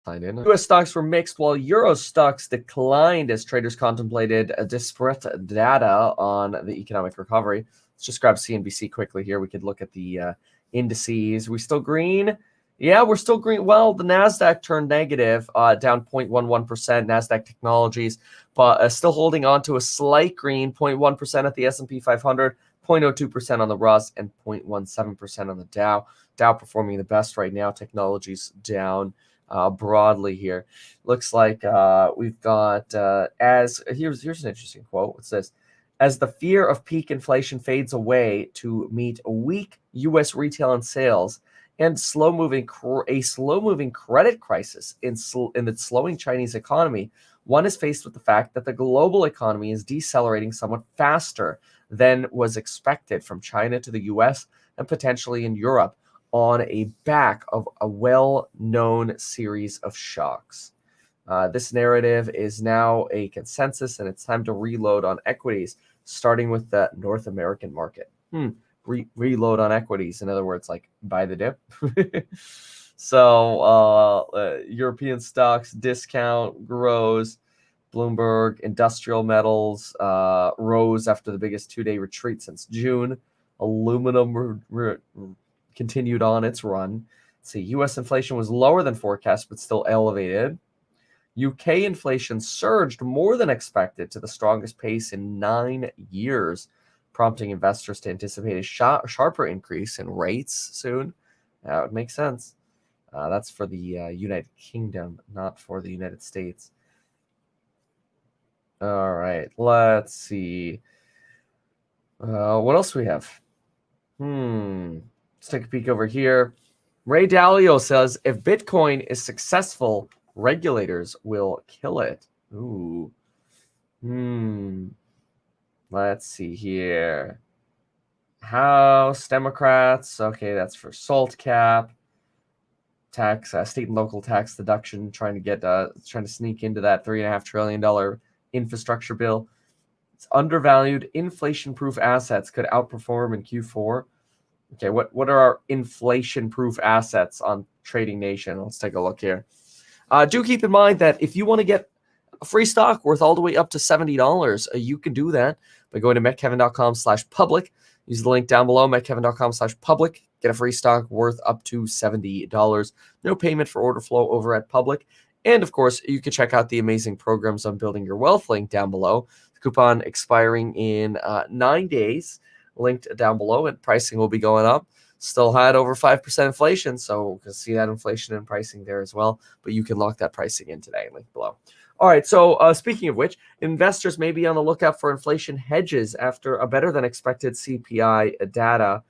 signed in. U.S. stocks were mixed while Euro stocks declined as traders contemplated disparate data on the economic recovery. Let's just grab CNBC quickly here. We could look at the indices. We still green? Yeah, we're still green. Well, the NASDAQ turned negative, down 0.11%, NASDAQ Technologies, but still holding on to a slight green, 0.1% at the S&P 500, 0.02% on the Russ, and 0.17% on the Dow. Dow performing the best right now. Technologies down broadly here. Looks like we've got, here's an interesting quote. It says, as the fear of peak inflation fades away to meet weak U.S. retail and sales and a slow-moving credit crisis in the slowing Chinese economy, one is faced with the fact that the global economy is decelerating somewhat faster than was expected from China to the U.S. and potentially in Europe on a back of a well-known series of shocks. This narrative is now a consensus, and it's time to reload on equities, starting with the North American market. Reload on equities. In other words, like buy the dip. So European stocks discount grows. Bloomberg Industrial Metals rose after the biggest two-day retreat since June. Aluminum continued on its run. Let's see, U.S. inflation was lower than forecast, but still elevated. UK inflation surged more than expected to the strongest pace in 9 years. prompting investors to anticipate a sharper increase in rates soon. That would make sense. That's for the United Kingdom, not for the United States. All right, let's see. What else do we have? Let's take a peek over here. Ray Dalio says, if Bitcoin is successful, regulators will kill it. Ooh. Let's see here. House Democrats. Okay, that's for SALT cap. Tax, state and local tax deduction, trying to sneak into that $3.5 trillion infrastructure bill. It's undervalued. Inflation-proof assets could outperform in Q4. Okay, what are our inflation-proof assets on Trading Nation? Let's take a look here. Do keep in mind that if you want to get a free stock worth all the way up to $70, you can do that by going to metkevin.com/public. Use the link down below, metkevin.com/public. Get a free stock worth up to $70. No payment for order flow over at Public. And of course, you can check out the amazing programs on Building Your Wealth link down below. The coupon expiring in 9 days, linked down below, and pricing will be going up. Still had over 5% inflation, so you can see that inflation and pricing there as well. But you can lock that pricing in today, link below. All right, so speaking of which, investors may be on the lookout for inflation hedges after a better than expected CPI data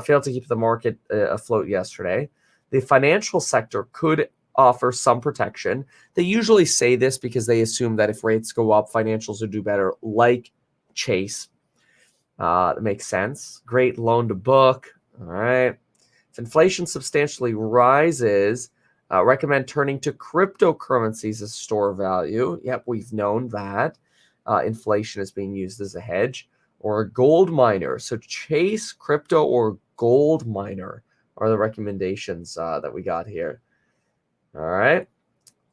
failed to keep the market afloat yesterday. The financial sector could offer some protection. They usually say this because they assume that if rates go up, financials will do better, like Chase. That makes sense. Great loan to book. All right. If inflation substantially rises, recommend turning to cryptocurrencies as store value. Yep, we've known that. Inflation is being used as a hedge. Or a gold miner. So Chase, crypto, or gold miner are the recommendations that we got here. All right.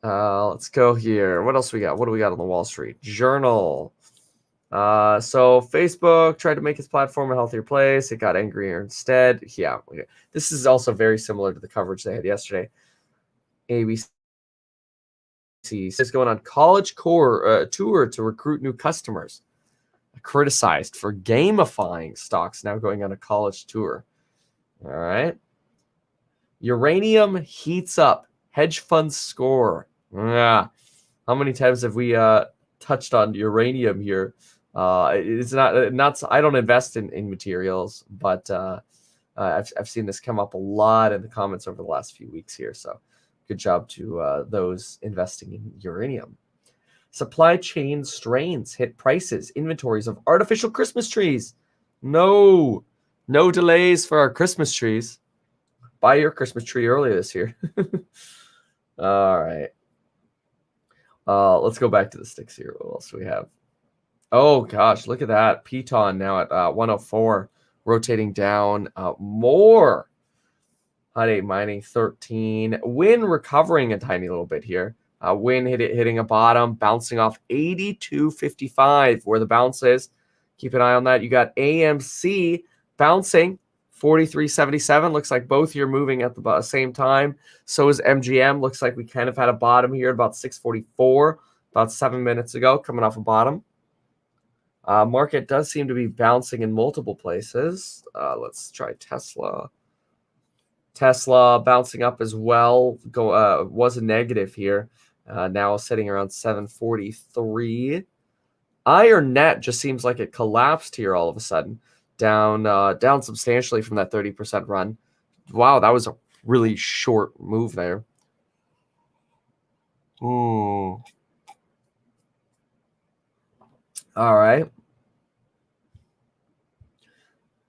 Let's go here. What else we got? What do we got on the Wall Street Journal? So Facebook tried to make its platform a healthier place. It got angrier instead. Yeah. This is also very similar to the coverage they had yesterday. ABC is going on college tour to recruit new customers. Criticized for gamifying stocks, now going on a college tour. All right. Uranium heats up. Hedge funds score. Yeah. How many times have we touched on uranium here? It's not. I don't invest in materials, but I've seen this come up a lot in the comments over the last few weeks here. So good job to those investing in uranium. Supply chain strains hit prices, inventories of artificial Christmas trees. No delays for our Christmas trees. Buy your Christmas tree earlier this year. All right. Let's go back to the sticks here. What else do we have? Oh, gosh, look at that. Piton now at 104, rotating down more. Hot 8 mining 13. Win recovering a tiny little bit here. Win hitting a bottom, bouncing off 82.55 where the bounce is. Keep an eye on that. You got AMC bouncing 43.77. Looks like both here moving at the same time. So is MGM. Looks like we kind of had a bottom here at about 6:44, about 7 minutes ago, coming off a bottom. Market does seem to be bouncing in multiple places. Let's try Tesla. Tesla bouncing up as well. Was a negative here. Now sitting around 743. IronNet just seems like it collapsed here all of a sudden. Down substantially from that 30% run. Wow, that was a really short move there. All right.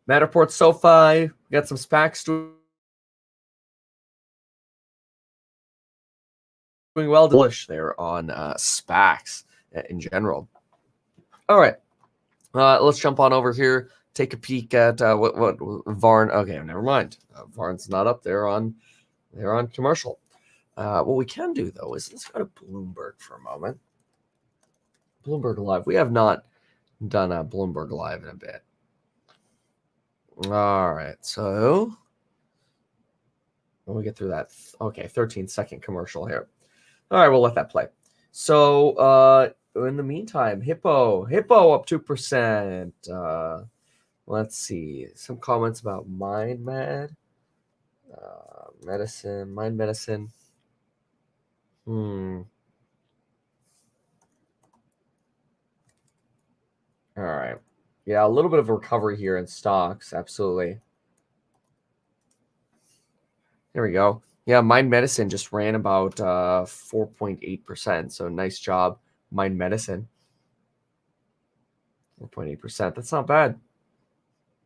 Matterport SoFi. We got some SPACs doing well. Bullish there on SPACs in general. All right. Let's jump on over here. Take a peek at what Varn. Okay, never mind. Varn's not up there on. They're on commercial. What we can do though is let's go to Bloomberg for a moment. Bloomberg Live. We have not done a Bloomberg Live in a bit. All right, so when we get through that, okay, 13-second commercial here. All right, we'll let that play. So in the meantime, Hippo up 2%. Let's see. Some comments about Mind Med. Medicine. Mind Medicine. All right. Yeah, a little bit of a recovery here in stocks. Absolutely. There we go. Yeah, Mind Medicine just ran about 4.8%. So nice job, Mind Medicine. 4.8%. That's not bad.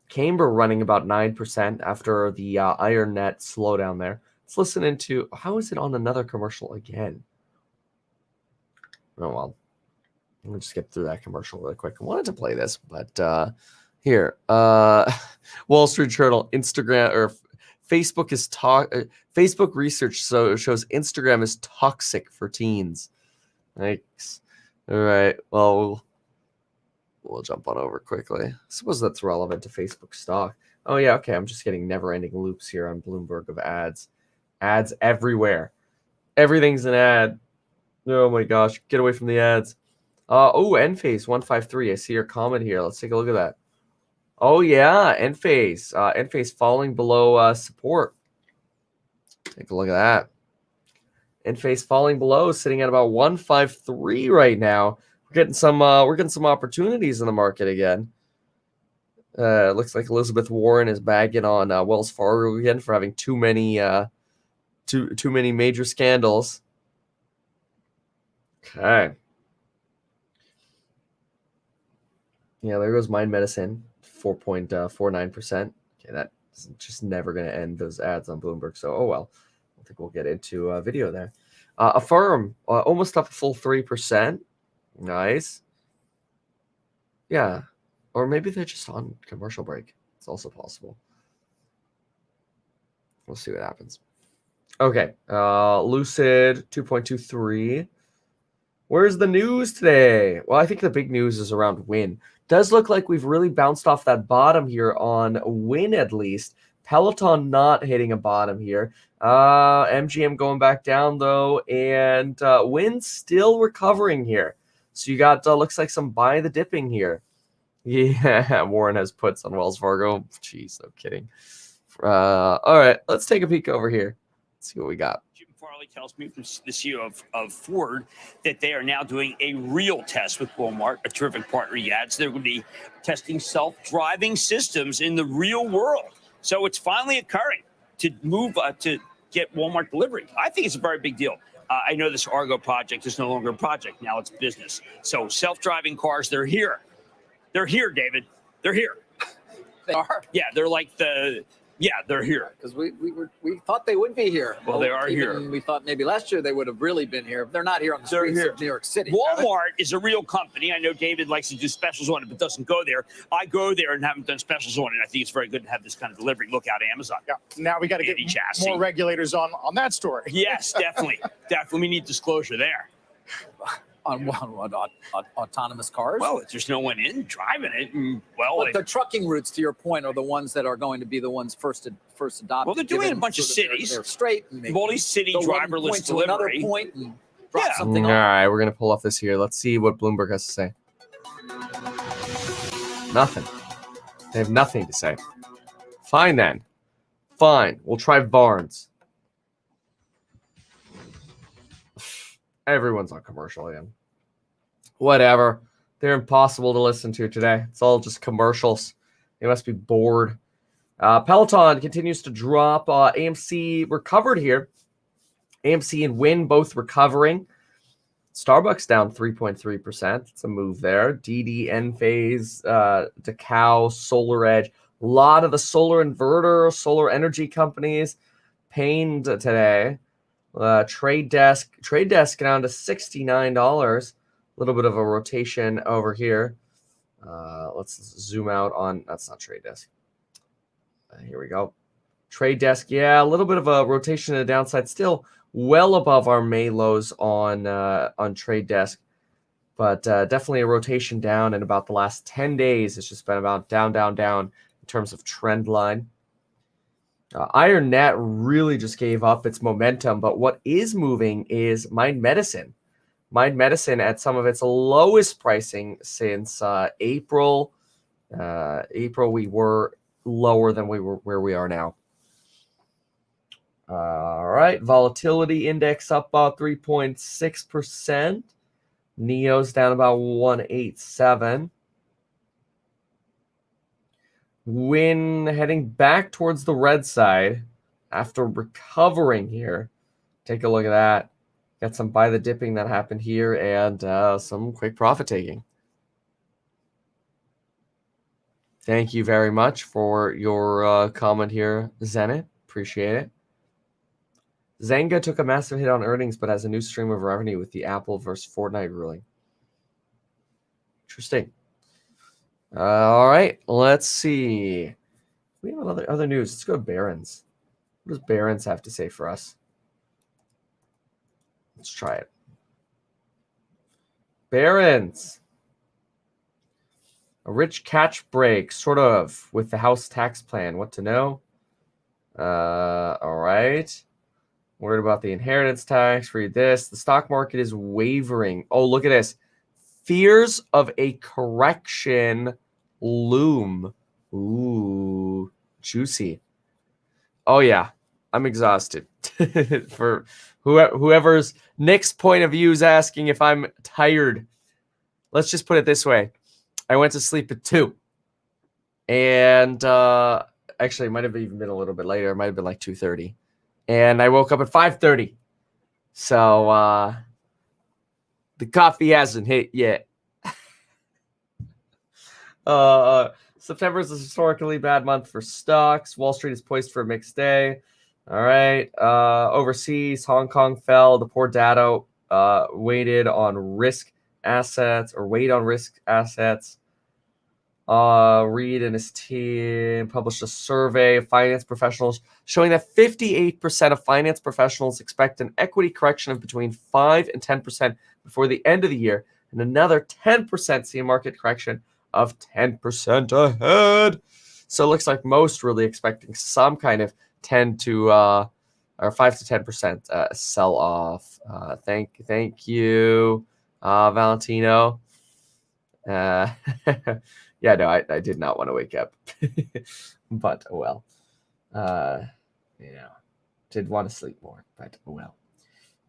Camber running about 9% after the Iron Net slowdown there. Let's listen into, how is it on another commercial again? Oh, well. I'm going to skip through that commercial really quick. I wanted to play this, but here. Wall Street Journal, Instagram, or Facebook is Facebook research shows Instagram is toxic for teens. Thanks. All right. Well, we'll jump on over quickly. I suppose that's relevant to Facebook stock. Oh, yeah. Okay. I'm just getting never-ending loops here on Bloomberg of ads. Ads everywhere. Everything's an ad. Oh, my gosh. Get away from the ads. Enphase 153. I see your comment here. Let's take a look at that. Oh, yeah. Enphase. Enphase falling below support. Take a look at that. Enphase falling below, sitting at about 153 right now. We're getting some opportunities in the market again. Looks like Elizabeth Warren is bagging on Wells Fargo again for having too many major scandals. Okay. Yeah, there goes Mind Medicine, 4.49%. Okay, that's just never going to end those ads on Bloomberg. So, oh well. I think we'll get into a video there. Affirm, almost up a full 3%. Nice. Yeah. Or maybe they're just on commercial break. It's also possible. We'll see what happens. Okay. Lucid, 2.23. Where's the news today? Well, I think the big news is around Win. Does look like we've really bounced off that bottom here on Win, at least. Peloton not hitting a bottom here. MGM going back down, though. And Win still recovering here. So you got, looks like some buy the dipping here. Yeah, Warren has puts on Wells Fargo. Jeez, no kidding. All right, let's take a peek over here. Let's see what we got. Farley tells me from the CEO of Ford that they are now doing a real test with Walmart, a terrific partner he adds. They're going to be testing self-driving systems in the real world. So it's finally occurring to move to get Walmart delivery. I think it's a very big deal. I know this Argo project is no longer a project. Now it's business. So self-driving cars, they're here. They're here, David. They're here. They are? Yeah, they're like they're here. Because we thought they would be here. Well, they are here. We thought maybe last year they would have really been here. They're not here on the streets of New York City. Walmart is a real company. I know David likes to do specials on it, but doesn't go there. I go there and haven't done specials on it. I think it's very good to have this kind of delivery. Look out, Amazon. Yeah. Now we got to get more regulators on that story. Yes, definitely. Definitely. We need disclosure there. On autonomous cars? Well, if there's no one in driving it, the trucking routes, to your point, are the ones that are going to be the ones first adopted. Well, they're doing it in a bunch of cities. They're straight. And all these city driverless delivery. Another point and drop something All on. right, we're going to pull off this here. Let's see what Bloomberg has to say. Nothing. They have nothing to say. Fine, then. Fine. We'll try Barnes. Everyone's on commercial again. Whatever. They're impossible to listen to today. It's all just commercials. They must be bored. Peloton continues to drop. AMC recovered here. AMC and Win both recovering. Starbucks down 3.3%. It's a move there. DD, Enphase, Dow, SolarEdge. A lot of the solar inverter, solar energy companies pained today. Trade desk down to $69. A little bit of a rotation over here. Let's zoom out on, that's not Trade Desk. Here we go. Trade Desk, yeah, a little bit of a rotation to the downside. Still well above our May lows on Trade Desk. But definitely a rotation down in about the last 10 days. It's just been about down in terms of trend line. Iron Net really just gave up its momentum, but what is moving is Mind Medicine. Mind Medicine at some of its lowest pricing since April April, we were lower than we were where we are now. All right, volatility index up about 3.6%. NEO's down about 187. Win heading back towards the red side after recovering here. Take a look at that. Got some buy the dipping that happened here and some quick profit taking. Thank you very much for your comment here, Zenit. Appreciate it. Zynga took a massive hit on earnings, but has a new stream of revenue with the Apple versus Fortnite ruling. Interesting. All right, let's see. We have other news. Let's go to Barron's. What does Barron's have to say for us? Let's try it. Barron's. A rich catch break, sort of, with the house tax plan. What to know? All right. Worried about the inheritance tax. Read this. The stock market is wavering. Oh, look at this. Fears of a correction loom. Ooh, juicy. Oh, yeah. I'm exhausted. For whoever's next point of view is asking if I'm tired. Let's just put it this way. I went to sleep at 2. And actually, it might have even been a little bit later. It might have been like 2:30. And I woke up at 5:30. So the coffee hasn't hit yet. September is a historically bad month for stocks. Wall Street is poised for a mixed day. All right. Overseas, Hong Kong fell. The poor data weighed on risk assets. Reed and his team published a survey of finance professionals showing that 58% of finance professionals expect an equity correction of between 5 and 10% before the end of the year, and another 10% see a market correction of 10% ahead. So it looks like most really expecting some kind of 10 to or 5 to 10% sell off. Thank you, Valentino. Yeah, no, I did not want to wake up, but oh well. Did want to sleep more, but oh well.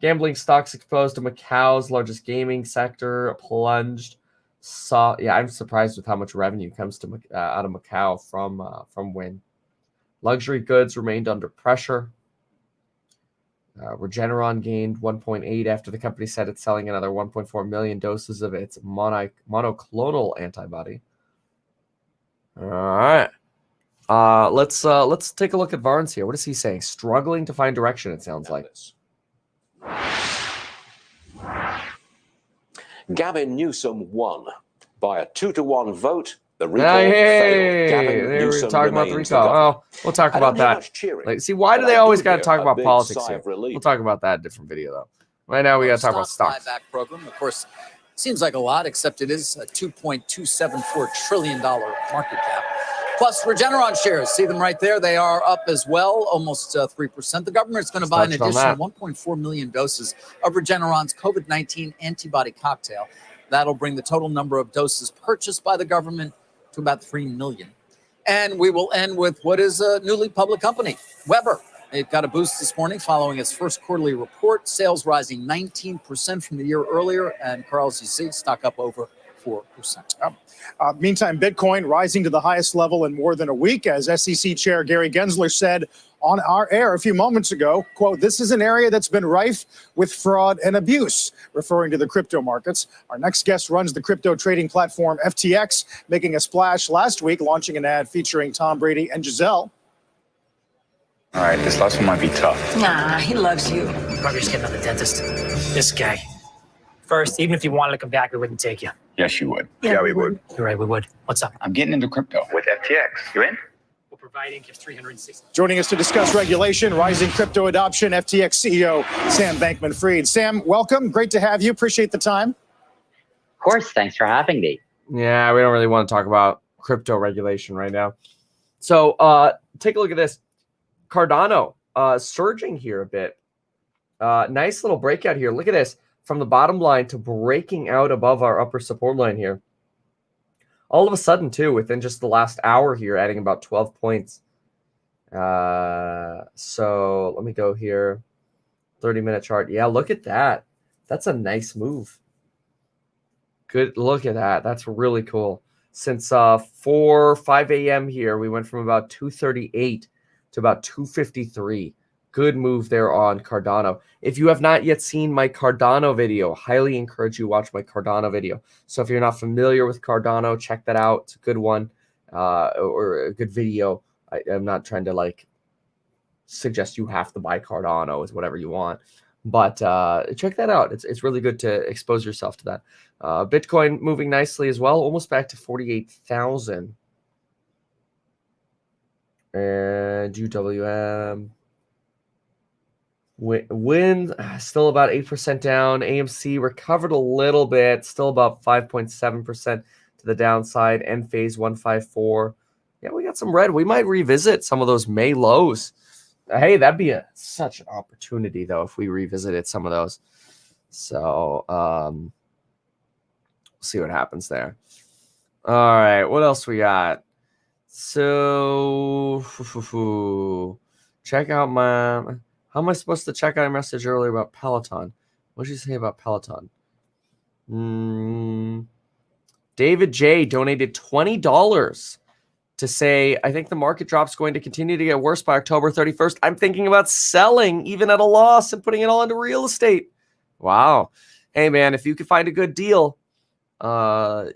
Gambling stocks exposed to Macau's largest gaming sector plunged. I'm surprised with how much revenue comes to out of Macau from Wynn. Luxury goods remained under pressure. Regeneron gained 1.8 after the company said it's selling another 1.4 million doses of its monoclonal antibody. All right. Let's take a look at Barnes here. What is he saying? Struggling to find direction, it sounds like. Gavin Newsom won by a 2-1 vote. The recall failed. Gavin Newsom talking about the recall. Oh, we'll talk about that. See, why do they always got to talk about politics here? We'll talk about that in a different video, though. Right now, we got to talk about stocks. Buyback program, of course, seems like a lot, except it is a $2.274 trillion market cap. Plus, Regeneron shares, see them right there. They are up as well, almost 3%. The government's going to buy an additional 1.4 million doses of Regeneron's COVID-19 antibody cocktail. That'll bring the total number of doses purchased by the government to about 3 million. And we will end with what is a newly public company, Weber. It got a boost this morning following its first quarterly report. Sales rising 19% from the year earlier. And Carl, as you see, stock up over 4%. Meantime, Bitcoin rising to the highest level in more than a week, as SEC Chair Gary Gensler said on our air a few moments ago, quote, "This is an area that's been rife with fraud and abuse," referring to the crypto markets. Our next guest runs the crypto trading platform FTX, making a splash last week, launching an ad featuring Tom Brady and Giselle. All right, this last one might be tough. Nah, he loves you. Probably just getting another dentist. This guy. First, even if you wanted to come back, we wouldn't take you. Yes, you would. Yeah, we would. You're right, we would. What's up? I'm getting into crypto with FTX. You in? We'll provide Inc. 360. Joining us to discuss regulation, rising crypto adoption, FTX CEO Sam Bankman-Fried. Sam, welcome. Great to have you. Appreciate the time. Of course. Thanks for having me. Yeah, we don't really want to talk about crypto regulation right now. So take a look at this. Cardano surging here a bit. Nice little breakout here. Look at this. From the bottom line to breaking out above our upper support line here. all of a sudden too, within just the last hour here, adding about 12 points. So let me go here. 30-minute chart. Yeah, look at that. That's a nice move. Good. Look at that. That's really cool. Since 5 a.m. here, we went from about 238 to about 253. Good move there on Cardano. If you have not yet seen my Cardano video, highly encourage you to watch my Cardano video. So if you're not familiar with Cardano, check that out. It's a good one, or a good video. I'm not trying to like suggest you have to buy Cardano. Is whatever you want. But check that out. It's really good to expose yourself to that. Bitcoin moving nicely as well, almost back to 48,000. And UWM. Wind still about 8% down. AMC recovered a little bit, still about 5.7% to the downside. End phase 154. Yeah, we got some red. We might revisit some of those May lows. Hey, that'd be such an opportunity, though, if we revisited some of those. So, we'll see what happens there. All right, what else we got? So, check out my... How am I supposed to check out a message earlier about Peloton? What did you say about Peloton? David J. donated $20 to say, I think the market drop's going to continue to get worse by October 31st. I'm thinking about selling even at a loss and putting it all into real estate. Wow. Hey, man, if you could find a good deal, then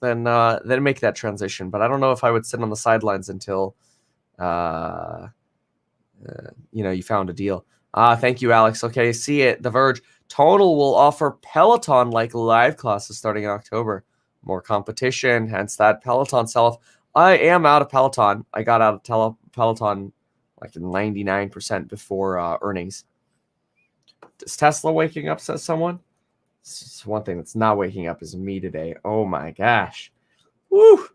make that transition. But I don't know if I would sit on the sidelines until, you found a deal. Thank you, Alex. Okay, see it. The Verge. Total will offer Peloton-like live classes starting in October. More competition, hence that Peloton sell-off. I am out of Peloton. I got out of Peloton like 99% before earnings. Is Tesla waking up, says someone? It's one thing that's not waking up is me today. Oh my gosh. Woo!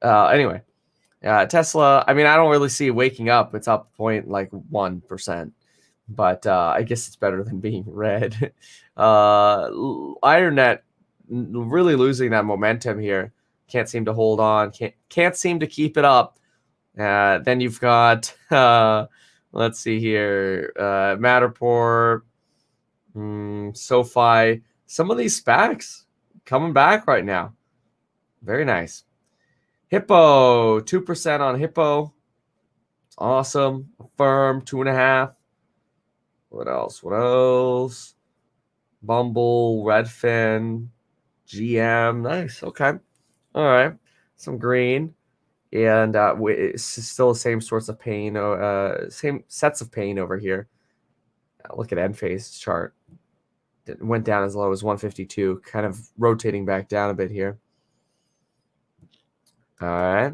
Anyway. Tesla, I mean, I don't really see it waking up. It's up 1%. But I guess it's better than being red. IronNet really losing that momentum here. Can't seem to hold on. Can't seem to keep it up. Then you've got, let's see here, Matterport, SoFi. Some of these SPACs coming back right now. Very nice. Hippo, 2% on Hippo. It's awesome. Affirm, 2.5%. What else? Bumble, Redfin, GM. Nice. Okay. All right. Some green. And it's still the same sorts of pain. Same sets of pain over here. Look at Enphase chart. It went down as low as 152. Kind of rotating back down a bit here. All right.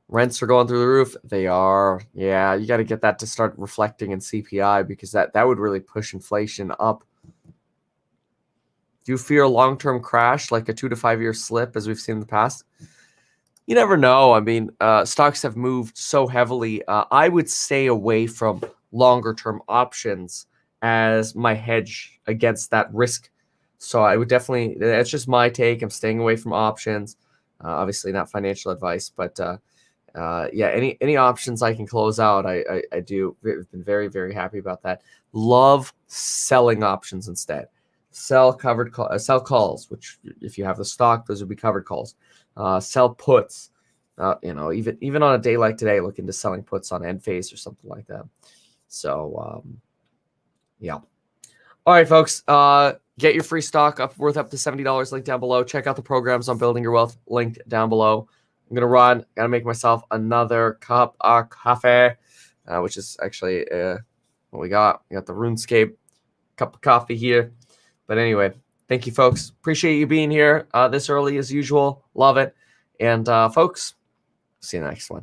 Rents are going through the roof. They are. Yeah, you got to get that to start reflecting in CPI because that would really push inflation up. Do you fear a long-term crash like a 2 to 5 year slip as we've seen in the past? You never know. I mean, stocks have moved so heavily. I would stay away from longer-term options as my hedge against that risk. So I would definitely, that's just my take. I'm staying away from options. Obviously not financial advice, but any options I can close out, I do. I've been very, very happy about that. Love selling options instead. Sell calls, which if you have the stock, those would be covered calls. Sell puts, even on a day like today, look into selling puts on Enphase or something like that. So, yeah. All right, folks. Get your free stock worth up to $70. Link down below. Check out the programs on Building Your Wealth. Linked down below. I'm gonna run. Gotta make myself another cup of coffee, which is actually what we got. We got the RuneScape cup of coffee here. But anyway, thank you, folks. Appreciate you being here this early as usual. Love it. And folks, see you next one.